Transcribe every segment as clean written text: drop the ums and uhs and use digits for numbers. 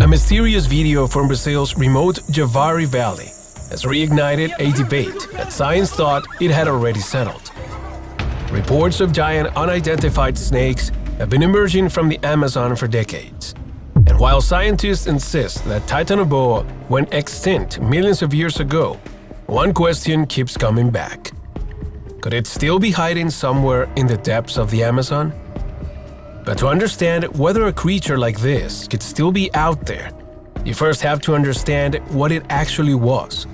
A mysterious video from Brazil's remote Javari Valley has reignited a debate that science thought it had already settled. Reports of giant unidentified snakes have been emerging from the Amazon for decades. And while scientists insist that Titanoboa went extinct millions of years ago, one question keeps coming back. Could it still be hiding somewhere in the depths of the Amazon? But to understand whether a creature like this could still be out there, you first have to understand what it actually was.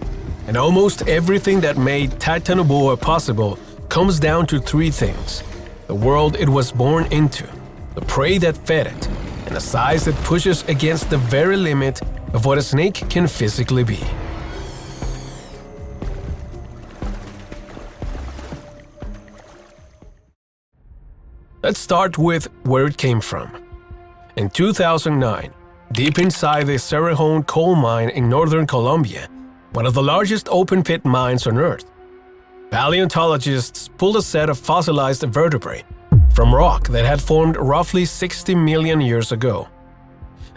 And almost everything that made Titanoboa possible comes down to three things: the world it was born into, the prey that fed it, and a size that pushes against the very limit of what a snake can physically be. Let's start with where it came from. In 2009, deep inside the Cerrejón coal mine in northern Colombia, one of the largest open-pit mines on Earth, paleontologists pulled a set of fossilized vertebrae from rock that had formed roughly 60 million years ago.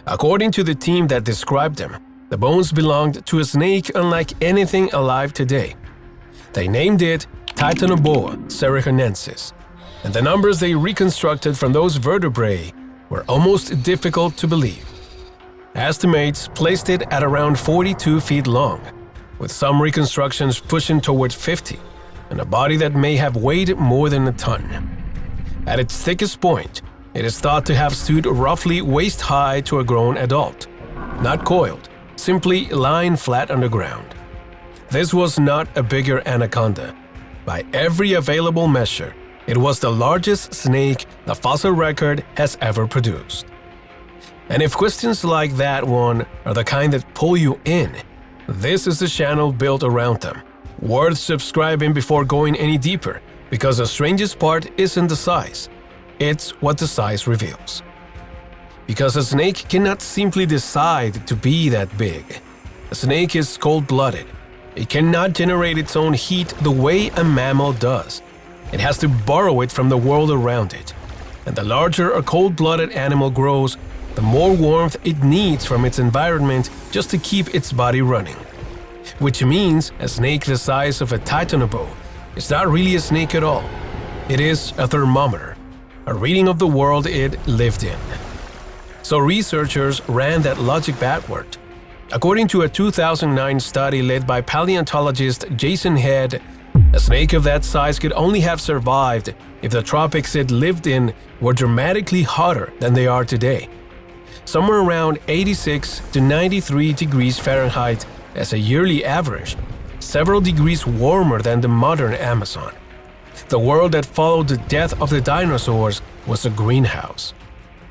According to the team that described them, the bones belonged to a snake unlike anything alive today. They named it Titanoboa cerrejonensis, and the numbers they reconstructed from those vertebrae were almost difficult to believe. Estimates placed it at around 42 feet long, with some reconstructions pushing towards 50, and a body that may have weighed more than a ton. At its thickest point, it is thought to have stood roughly waist-high to a grown adult, not coiled, simply lying flat on the ground. This was not a bigger anaconda. By every available measure, it was the largest snake the fossil record has ever produced. And if questions like that one are the kind that pull you in, this is the channel built around them. Worth subscribing before going any deeper, because the strangest part isn't the size, it's what the size reveals. Because a snake cannot simply decide to be that big. A snake is cold-blooded. It cannot generate its own heat the way a mammal does. It has to borrow it from the world around it. And the larger a cold-blooded animal grows, the more warmth it needs from its environment just to keep its body running. Which means a snake the size of a Titanoboa is not really a snake at all. It is a thermometer, a reading of the world it lived in. So researchers ran that logic backward. According to a 2009 study led by paleontologist Jason Head, a snake of that size could only have survived if the tropics it lived in were dramatically hotter than they are today. Somewhere around 86 to 93 degrees Fahrenheit as a yearly average, several degrees warmer than the modern Amazon. The world that followed the death of the dinosaurs was a greenhouse.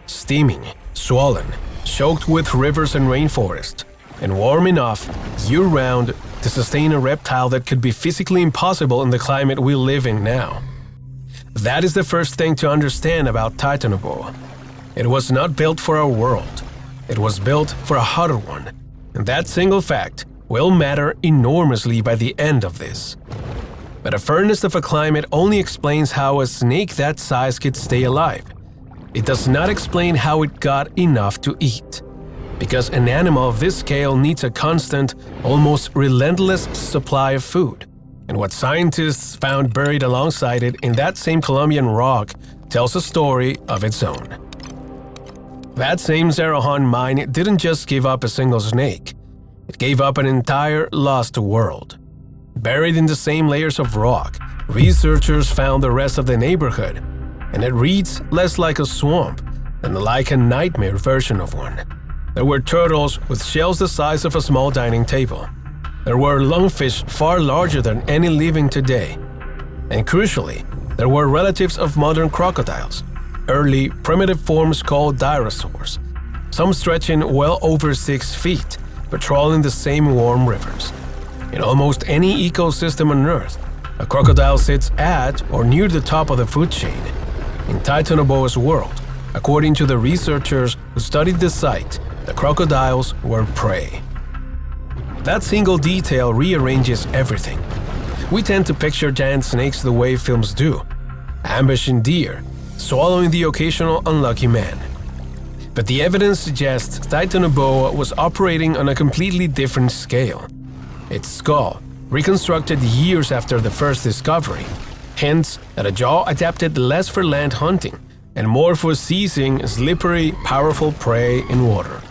Steaming, swollen, choked with rivers and rainforest, and warm enough year-round to sustain a reptile that could be physically impossible in the climate we live in now. That is the first thing to understand about Titanoboa. It was not built for our world. It was built for a hotter one. And that single fact will matter enormously by the end of this. But a furnace of a climate only explains how a snake that size could stay alive. It does not explain how it got enough to eat. Because an animal of this scale needs a constant, almost relentless supply of food. And what scientists found buried alongside it in that same Colombian rock tells a story of its own. That same Cerrejón mine didn't just give up a single snake. It gave up an entire lost world. Buried in the same layers of rock, researchers found the rest of the neighborhood, and it reads less like a swamp than like a nightmare version of one. There were turtles with shells the size of a small dining table. There were lungfish far larger than any living today. And crucially, there were relatives of modern crocodiles, early primitive forms called dinosaurs, some stretching well over 6 feet, patrolling the same warm rivers. In almost any ecosystem on Earth, a crocodile sits at or near the top of the food chain. In Titanoboa's world, according to the researchers who studied the site, the crocodiles were prey. That single detail rearranges everything. We tend to picture giant snakes the way films do, ambushing deer, swallowing the occasional unlucky man. But the evidence suggests Titanoboa was operating on a completely different scale. Its skull, reconstructed years after the first discovery, hints that a jaw adapted less for land hunting and more for seizing slippery, powerful prey in water.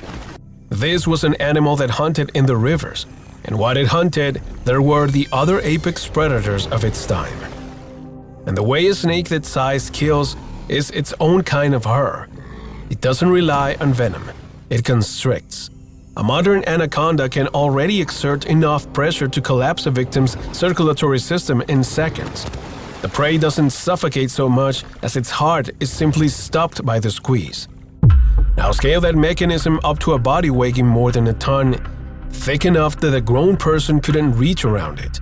This was an animal that hunted in the rivers, and what it hunted, there were the other apex predators of its time. And the way a snake that size kills is its own kind of horror. It doesn't rely on venom, it constricts. A modern anaconda can already exert enough pressure to collapse a victim's circulatory system in seconds. The prey doesn't suffocate so much as its heart is simply stopped by the squeeze. Now scale that mechanism up to a body weighing more than a ton, thick enough that a grown person couldn't reach around it.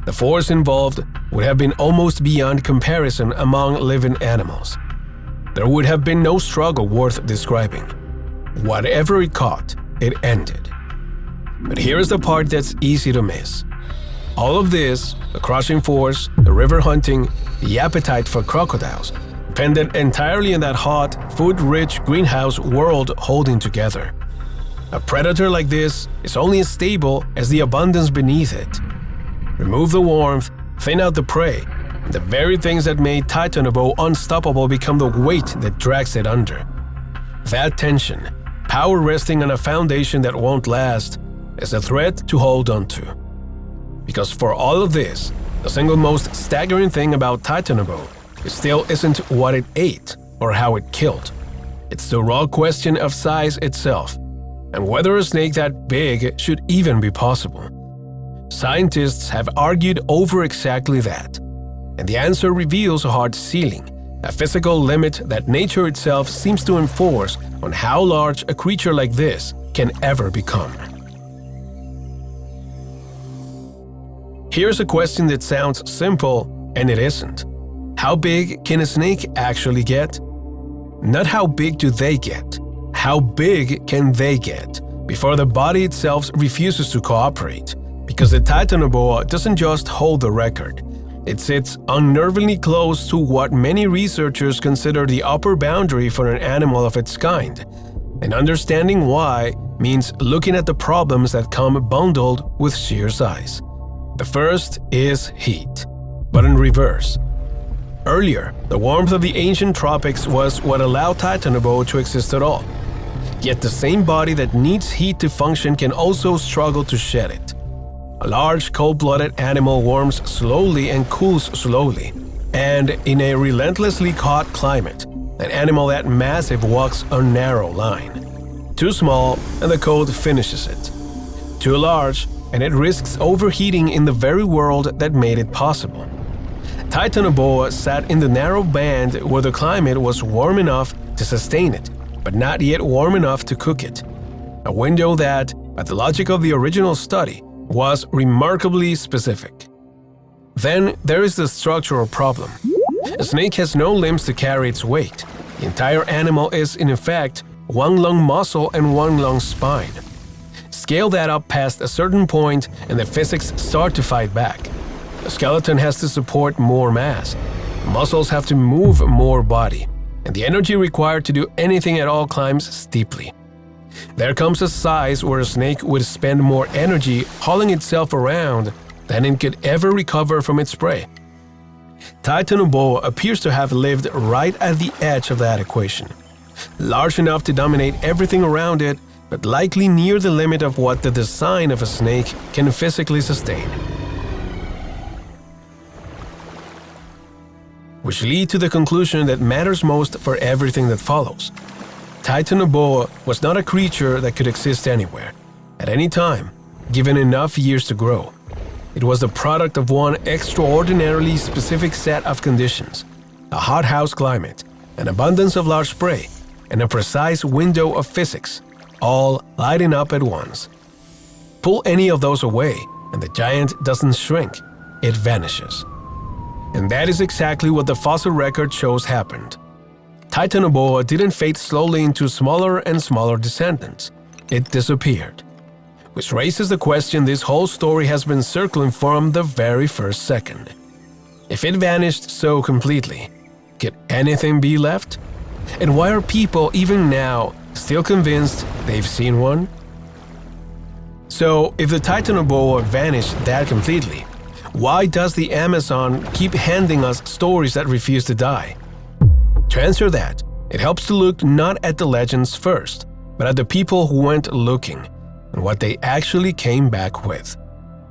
The force involved would have been almost beyond comparison among living animals. There would have been no struggle worth describing. Whatever it caught, it ended. But here's the part that's easy to miss. All of this, the crushing force, the river hunting, the appetite for crocodiles, depended entirely on that hot, food-rich greenhouse world holding together. A predator like this is only as stable as the abundance beneath it. Remove the warmth, thin out the prey, and the very things that made Titanoboa unstoppable become the weight that drags it under. That tension, power resting on a foundation that won't last, is a threat to hold on to. Because for all of this, the single most staggering thing about Titanoboa still isn't what it ate or how it killed. It's the raw question of size itself, and whether a snake that big should even be possible. Scientists have argued over exactly that, and the answer reveals a hard ceiling, a physical limit that nature itself seems to enforce on how large a creature like this can ever become. Here's a question that sounds simple, and it isn't. How big can a snake actually get? Not how big do they get, how big can they get before the body itself refuses to cooperate? Because the Titanoboa doesn't just hold the record, it sits unnervingly close to what many researchers consider the upper boundary for an animal of its kind. And understanding why means looking at the problems that come bundled with sheer size. The first is heat, but in reverse. Earlier, the warmth of the ancient tropics was what allowed Titanoboa to exist at all. Yet the same body that needs heat to function can also struggle to shed it. A large, cold-blooded animal warms slowly and cools slowly, and in a relentlessly hot climate, an animal that massive walks a narrow line. Too small, and the cold finishes it. Too large, and it risks overheating in the very world that made it possible. Titanoboa sat in the narrow band where the climate was warm enough to sustain it, but not yet warm enough to cook it. A window that, by the logic of the original study, was remarkably specific. Then there is the structural problem. A snake has no limbs to carry its weight. The entire animal is, in effect, one long muscle and one long spine. Scale that up past a certain point and the physics start to fight back. The skeleton has to support more mass, muscles have to move more body, and the energy required to do anything at all climbs steeply. There comes a size where a snake would spend more energy hauling itself around than it could ever recover from its prey. Titanoboa appears to have lived right at the edge of that equation, large enough to dominate everything around it, but likely near the limit of what the design of a snake can physically sustain. Which lead to the conclusion that matters most for everything that follows. Titanoboa was not a creature that could exist anywhere, at any time, given enough years to grow. It was the product of one extraordinarily specific set of conditions: a hothouse climate, an abundance of large prey, and a precise window of physics, all lighting up at once. Pull any of those away, and the giant doesn't shrink, it vanishes. And that is exactly what the fossil record shows happened. Titanoboa didn't fade slowly into smaller and smaller descendants. It disappeared. Which raises the question this whole story has been circling from the very first second. If it vanished so completely, could anything be left? And why are people, even now, Still convinced they've seen one? So, if the Titanoboa vanished that completely, why does the Amazon keep handing us stories that refuse to die? To answer that, it helps to look not at the legends first, but at the people who went looking and what they actually came back with.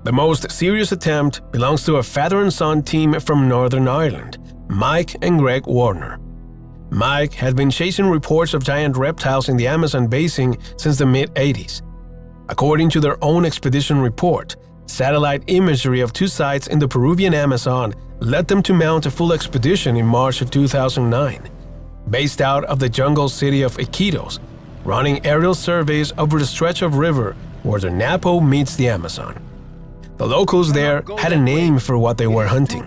The most serious attempt belongs to a father and son team from Northern Ireland, Mike and Greg Warner. Mike had been chasing reports of giant reptiles in the Amazon basin since the mid-80s. According to their own expedition report, satellite imagery of 2 sites in the Peruvian Amazon led them to mount a full expedition in March of 2009. Based out of the jungle city of Iquitos, running aerial surveys over the stretch of river where the Napo meets the Amazon. The locals there had a name for what they were hunting.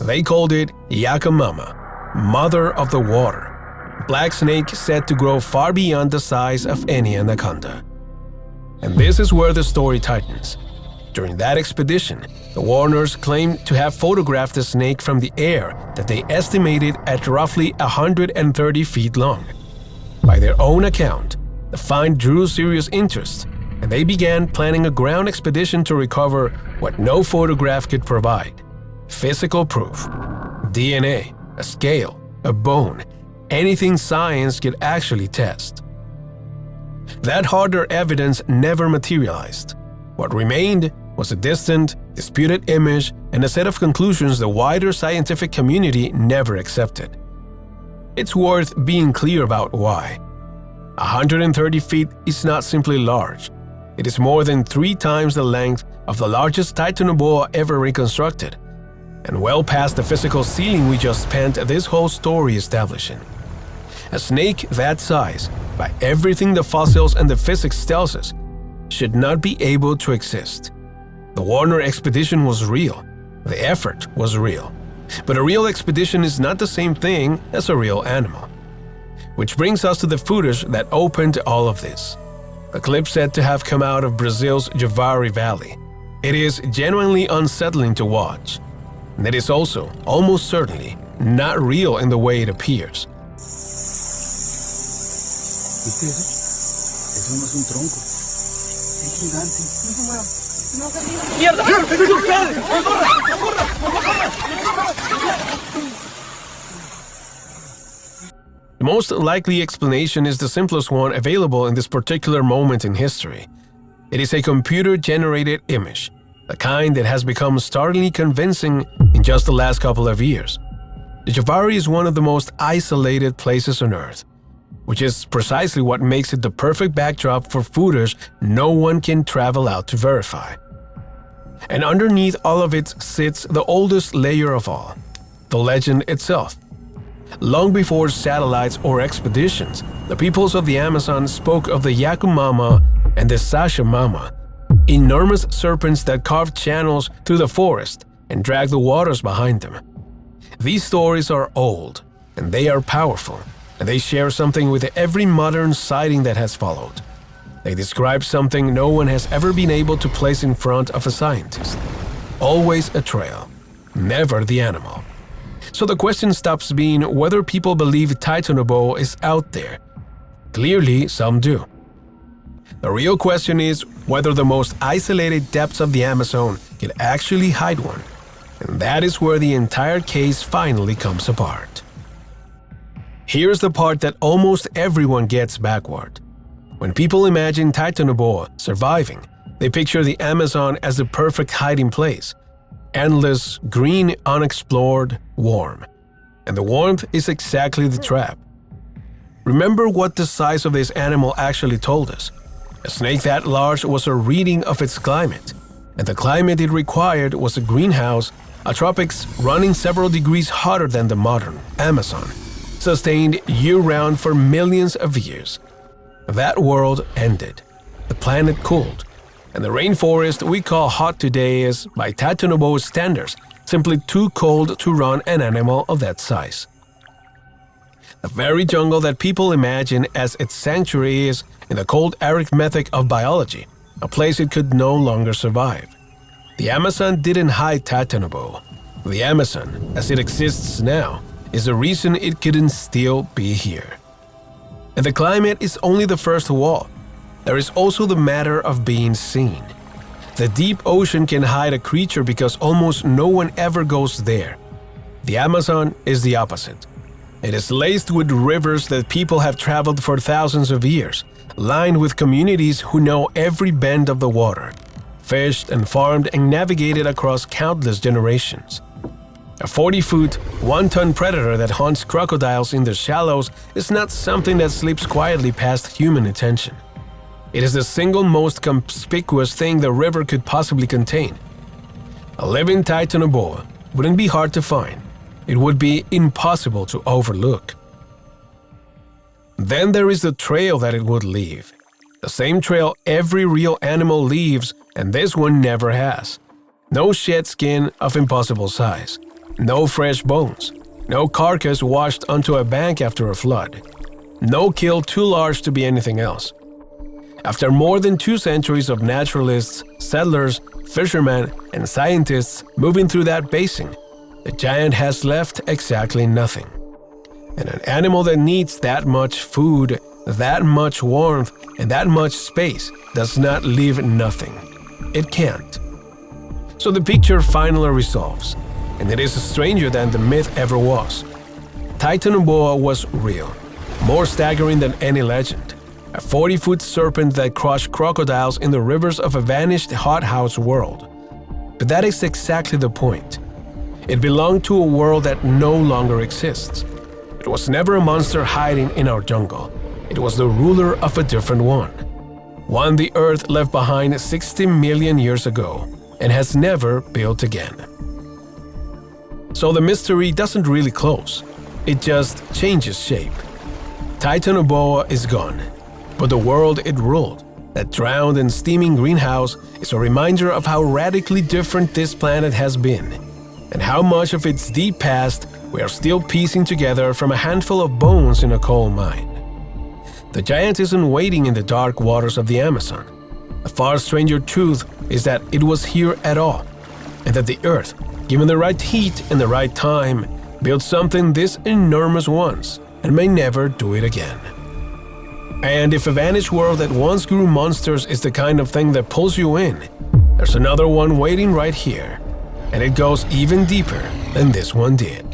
They called it Yacumama, Mother of the Water, black snake said to grow far beyond the size of any anaconda. And this is where the story tightens. During that expedition, the Warners claimed to have photographed the snake from the air that they estimated at roughly 130 feet long. By their own account, the find drew serious interest, and they began planning a ground expedition to recover what no photograph could provide: physical proof, DNA, a scale, a bone, anything science could actually test. That harder evidence never materialized. What remained was a distant, disputed image and a set of conclusions the wider scientific community never accepted. It's worth being clear about why. 130 feet is not simply large. It is more than 3 times the length of the largest Titanoboa ever reconstructed, and well past the physical ceiling we just spent this whole story establishing. A snake that size, by everything the fossils and the physics tells us, should not be able to exist. The Warner expedition was real. The effort was real. But a real expedition is not the same thing as a real animal. Which brings us to the footage that opened all of this. The clip said to have come out of Brazil's Javari Valley. It is genuinely unsettling to watch. And it is also, almost certainly, not real in the way it appears. The most likely explanation is the simplest one available in this particular moment in history. It is a computer-generated image, the kind that has become startlingly convincing in just the last couple of years. The Javari is one of the most isolated places on Earth, which is precisely what makes it the perfect backdrop for footage no one can travel out to verify. And underneath all of it sits the oldest layer of all, the legend itself. Long before satellites or expeditions, the peoples of the Amazon spoke of the Yacumama and the Cerrejón, enormous serpents that carved channels through the forest and dragged the waters behind them. These stories are old, and they are powerful, and they share something with every modern sighting that has followed. They describe something no one has ever been able to place in front of a scientist. Always a trail, never the animal. So the question stops being whether people believe Titanoboa is out there. Clearly, some do. The real question is whether the most isolated depths of the Amazon can actually hide one. And that is where the entire case finally comes apart. Here's the part that almost everyone gets backward. When people imagine Titanoboa surviving, they picture the Amazon as the perfect hiding place. Endless, green, unexplored, warm. And the warmth is exactly the trap. Remember what the size of this animal actually told us. A snake that large was a reading of its climate, and the climate it required was a greenhouse, a tropics running several degrees hotter than the modern Amazon, sustained year-round for millions of years. That world ended. The planet cooled. And the rainforest we call hot today is, by Titanoboa standards, simply too cold to run an animal of that size. The very jungle that people imagine as its sanctuary is, in the cold arithmetic of biology, a place it could no longer survive. The Amazon didn't hide Titanoboa. The Amazon, as it exists now, is the reason it couldn't still be here. And the climate is only the first wall. There is also the matter of being seen. The deep ocean can hide a creature because almost no one ever goes there. The Amazon is the opposite. It is laced with rivers that people have traveled for thousands of years, lined with communities who know every bend of the water, fished and farmed and navigated across countless generations. A 40-foot, 1-ton predator that hunts crocodiles in the shallows is not something that slips quietly past human attention. It is the single most conspicuous thing the river could possibly contain. A living Titanoboa wouldn't be hard to find. It would be impossible to overlook. Then there is the trail that it would leave. The same trail every real animal leaves, and this one never has. No shed skin of impossible size. No fresh bones. No carcass washed onto a bank after a flood. No kill too large to be anything else. After more than 2 centuries of naturalists, settlers, fishermen, and scientists moving through that basin, the giant has left exactly nothing. And an animal that needs that much food, that much warmth, and that much space does not leave nothing. It can't. So the picture finally resolves, and it is stranger than the myth ever was. Titanoboa was real, more staggering than any legend. A 40-foot serpent that crushed crocodiles in the rivers of a vanished hothouse world. But that is exactly the point. It belonged to a world that no longer exists. It was never a monster hiding in our jungle. It was the ruler of a different one. One the Earth left behind 60 million years ago and has never built again. So the mystery doesn't really close. It just changes shape. Titanoboa is gone. But the world it ruled, that drowned and steaming greenhouse, is a reminder of how radically different this planet has been, and how much of its deep past we are still piecing together from a handful of bones in a coal mine. The giant isn't waiting in the dark waters of the Amazon. A far stranger truth is that it was here at all, and that the Earth, given the right heat and the right time, built something this enormous once and may never do it again. And if a vanished world that once grew monsters is the kind of thing that pulls you in, there's another one waiting right here, and it goes even deeper than this one did.